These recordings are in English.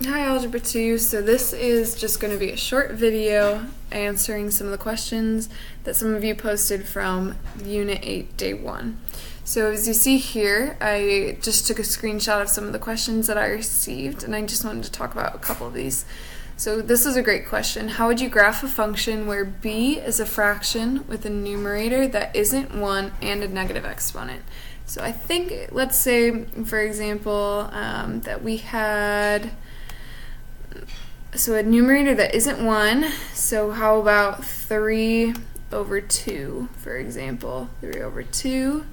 Hi Algebra 2, so this is just going to be a short video answering some of the questions that some of you posted from Unit 8, Day 1. So as you see here, I just took a screenshot of some of the questions that I received, and I just wanted to talk about a couple of these. So this is a great question. How would you graph a function where b is a fraction with a numerator that isn't 1 and a negative exponent? So I think, let's say, for example, that we had a numerator that isn't 1, so how about 3 over 2, for example, 3 over 2,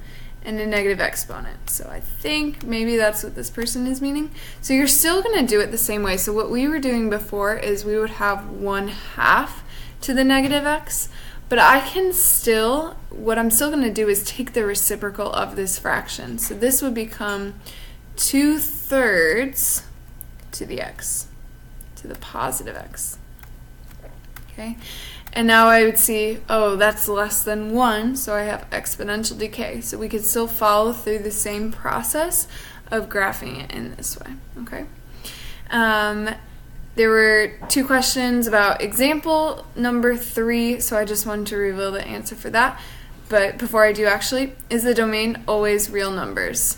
and a negative exponent. So I think maybe that's what this person is meaning. So you're still going to do it the same way. So what we were doing before is we would have 1/2 to the negative x, but what I'm still going to do is take the reciprocal of this fraction. So this would become 2/3 to the x, to the positive x. Okay, and now I would see, oh, that's less than 1, so I have exponential decay. So we could still follow through the same process of graphing it in this way. Okay. There were 2 questions about example number 3, so I just wanted to reveal the answer for that. But before I do, actually, is the domain always real numbers?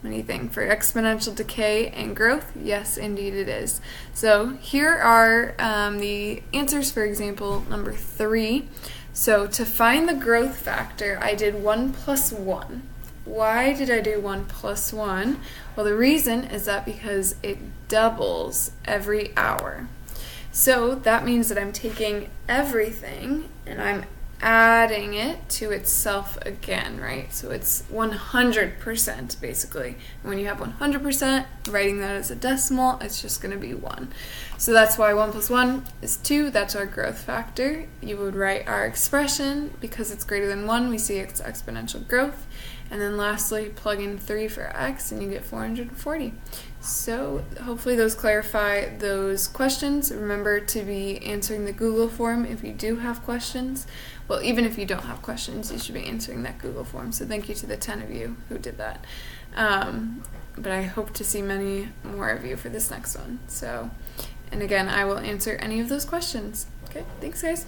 What do you think? For exponential decay and growth? Yes, indeed it is. So here are the answers for example number 3. So to find the growth factor, I did 1 plus 1. Why did I do 1 plus 1? Well, the reason is that because it doubles every hour. So that means that I'm taking everything and I'm adding it to itself again, right? So it's 100% basically. And when you have 100%, writing that as a decimal, it's just going to be 1. So that's why 1 plus 1 is 2. That's our growth factor. You would write our expression. Because it's greater than 1, we see it's exponential growth. And then lastly, plug in 3 for x, and you get 440. So hopefully those clarify those questions. Remember to be answering the Google form if you do have questions. Well, even if you don't have questions, you should be answering that Google form. So thank you to the 10 of you who did that. But I hope to see many more of you for this next one. So, and again, I will answer any of those questions. Okay, thanks guys.